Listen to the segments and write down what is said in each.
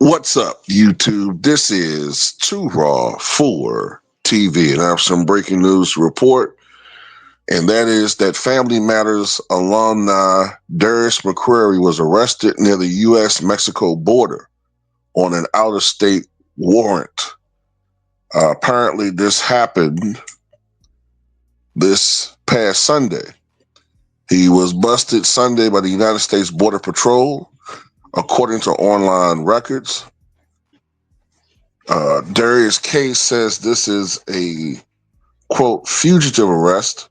What's up, YouTube? This is Too Raw for TV, and I have some breaking news to report, and that is that Family Matters alumni Darius Mccrary was arrested near the U.S.-Mexico border on an out-of-state warrant. Apparently, this happened this past Sunday. He was busted Sunday by the United States Border Patrol, according to online records. Darius' case says this is a, quote, fugitive arrest,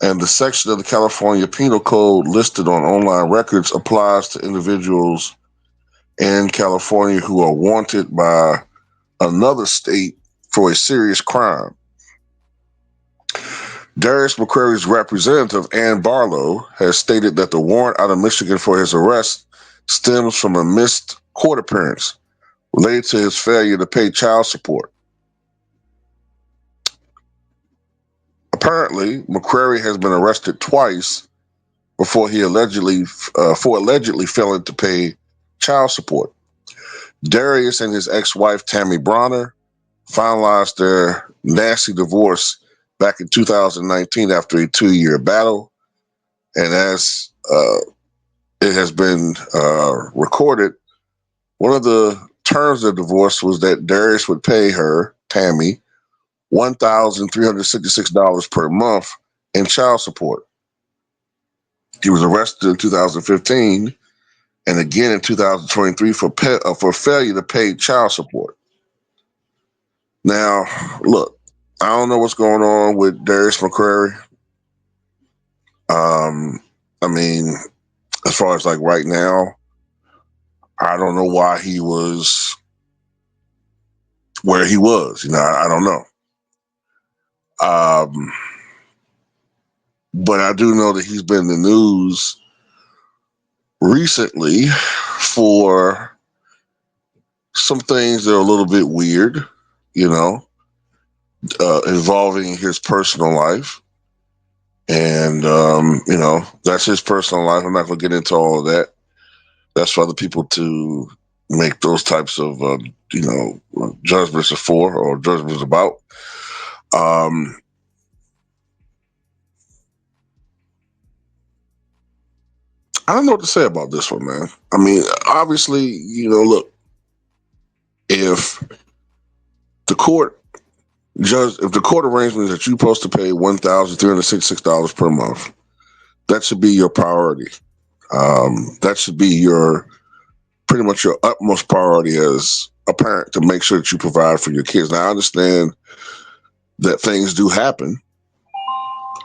and the section of the California Penal Code listed on online records applies to individuals in California who are wanted by another state for a serious crime. Darius McCrary's representative, Ann Barlow, has stated that the warrant out of Michigan for his arrest stems from a missed court appearance related to his failure to pay child support. Apparently, McCrary has been arrested twice before he allegedly failing to pay child support. Darius and his ex-wife Tammy Bronner finalized their nasty divorce back in 2019 after a 2-year battle, and as it has been recorded, one of the terms of the divorce was that Darius would pay her, Tammy, $1,366 per month in child support. He was arrested in 2015 and again in 2023 for failure to pay child support. Now, look, I don't know what's going on with Darius McCrary. I mean, as far as like right now, I don't know why he was where he was. I don't know. But I do know that he's been in the news recently for some things that are a little bit weird, involving his personal life. And, that's his personal life. I'm not going to get into all of that. That's for other people to make those types of, judgments for or judgments about. I don't know what to say about this one, man. I mean, obviously, look, if the court arrangement is that you're supposed to pay $1,366 per month, that should be your priority. That should be pretty much your utmost priority as a parent, to make sure that you provide for your kids. Now, I understand that things do happen.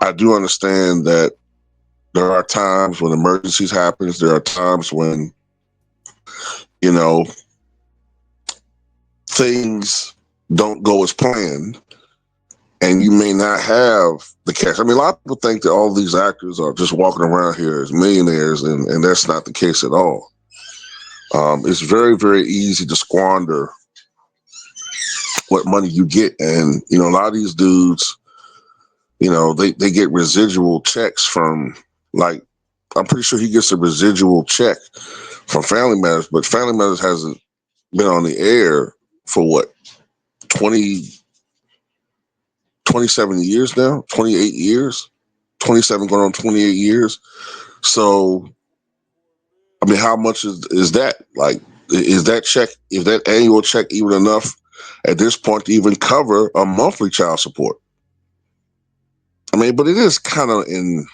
I do understand that there are times when emergencies happen. There are times when, things don't go as planned, and you may not have the cash. I mean, a lot of people think that all these actors are just walking around here as millionaires, and that's not the case at all. It's very, very easy to squander what money you get. And, a lot of these dudes, they get residual checks from, like, I'm pretty sure he gets a residual check from Family Matters, but Family Matters hasn't been on the air for what, 27 years now, 28 years, 27 going on 28 years. So, I mean, how much is that? Like, is that annual check even enough at this point to even cover a monthly child support? I mean, but it is kind of in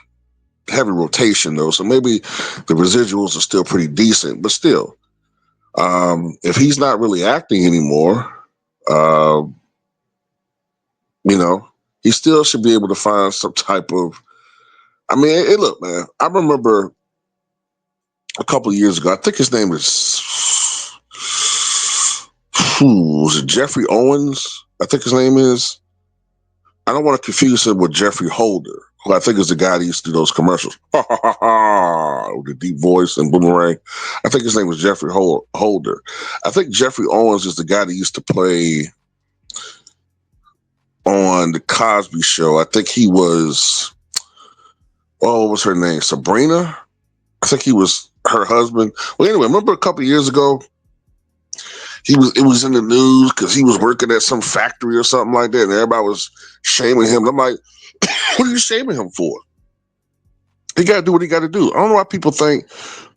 heavy rotation though, so maybe the residuals are still pretty decent, but still, if he's not really acting anymore, he still should be able to find some type of. I mean, look, man. I remember a couple of years ago. I think his name is. Was it Jeffrey Owens? I think his name is. I don't want to confuse him with Jeffrey Holder, who I think is the guy that used to do those commercials. Ha ha ha ha! With the deep voice and boomerang. I think his name was Jeffrey Holder. I think Jeffrey Owens is the guy that used to play on the Cosby Show. I think he was. What was her name? Sabrina? I think he was her husband. Well, anyway, remember a couple of years ago, it was in the news because he was working at some factory or something like that, and everybody was shaming him. And I'm like, what are you shaming him for? He got to do what he got to do. I don't know why people think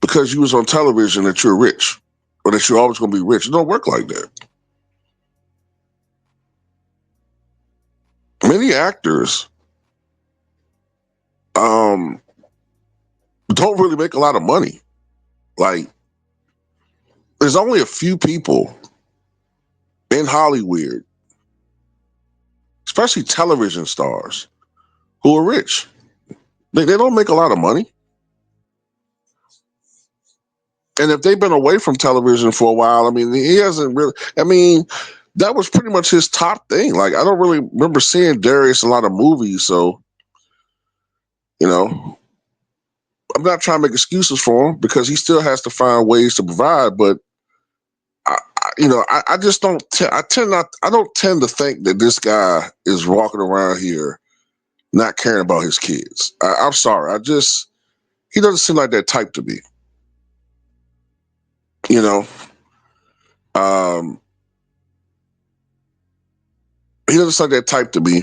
because you was on television that you're rich or that you're always going to be rich. It don't work like that. Many actors don't really make a lot of money. Like, there's only a few people in Hollywood, especially television stars, who are rich. They don't make a lot of money. And if they've been away from television for a while, I mean, he hasn't really, I mean, that was pretty much his top thing. Like, I don't really remember seeing Darius in a lot of movies. So, you know, I'm not trying to make excuses for him because he still has to find ways to provide. But, I just don't, I don't tend to think that this guy is walking around here not caring about his kids. I'm sorry. He doesn't seem like that type to me. You know, um, he doesn't seem like that type to me.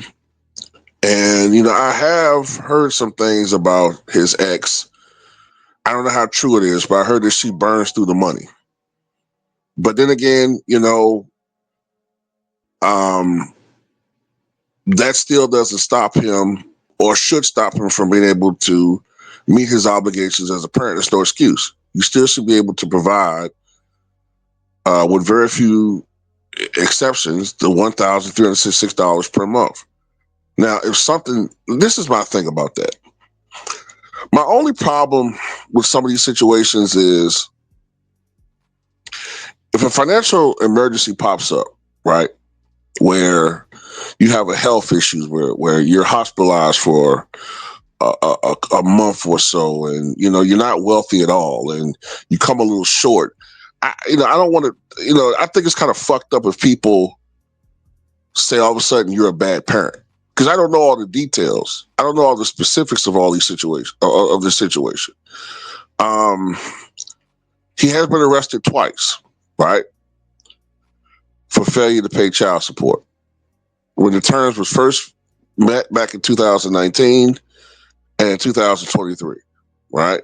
And, I have heard some things about his ex. I don't know how true it is, but I heard that she burns through the money. But then again, um, that still doesn't stop him or should stop him from being able to meet his obligations as a parent. There's no excuse. You still should be able to provide, with very few exceptions, the $1,366 per month. Now, this is my thing about that. My only problem with some of these situations is if a financial emergency pops up, right, where you have a health issues where you're hospitalized for a month or so, and you're not wealthy at all, and you come a little short. I don't want to. I think it's kind of fucked up if people say all of a sudden you're a bad parent because I don't know all the details. I don't know all the specifics of all these situations of this situation. Um, he has been arrested twice, right, for failure to pay child support. When the terms was first met back in 2019 and 2023, right?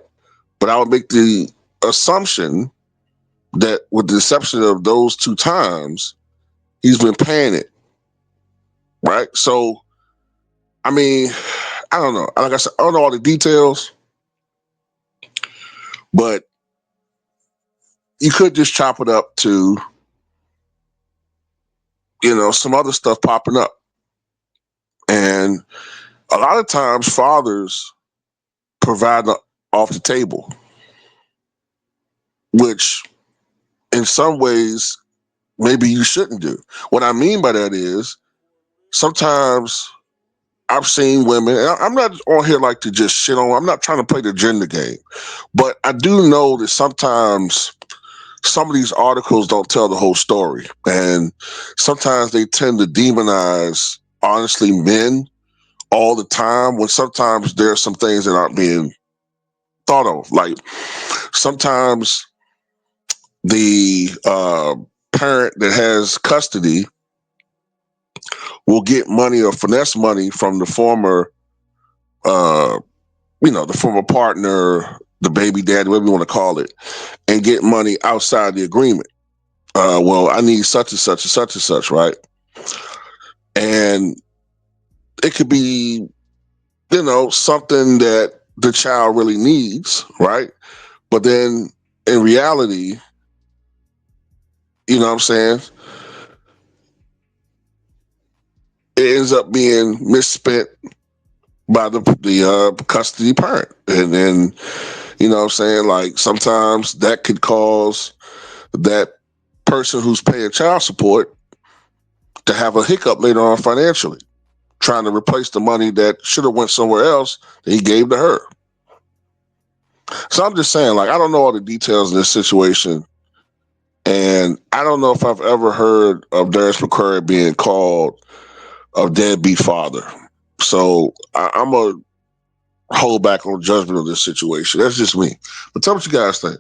But I would make the assumption that with the exception of those two times, he's been paying it, right? So, I mean, I don't know. Like I said, I don't know all the details, but you could just chop it up to, some other stuff popping up. And a lot of times fathers provide off the table, which in some ways maybe you shouldn't do. What I mean by that is sometimes I've seen women, and I'm not on here like to just shit on, I'm not trying to play the gender game, but I do know that sometimes some of these articles don't tell the whole story. And sometimes they tend to demonize, honestly, men all the time when sometimes there are some things that aren't being thought of. Like sometimes the parent that has custody will get money or finesse money from the former, the former partner, the baby daddy, whatever you want to call it, and get money outside the agreement. Well, I need such and such and such and such, right? And it could be, something that the child really needs, right? But then in reality, you know what I'm saying? It ends up being misspent by the custody parent. And then, you know what I'm saying? Like sometimes that could cause that person who's paying child support to have a hiccup later on financially, trying to replace the money that should have went somewhere else that he gave to her. So I'm just saying, like, I don't know all the details in this situation. And I don't know if I've ever heard of Darius Mccrary being called a deadbeat father. So I'm going to hold back on judgment of this situation. That's just me. But tell me what you guys think.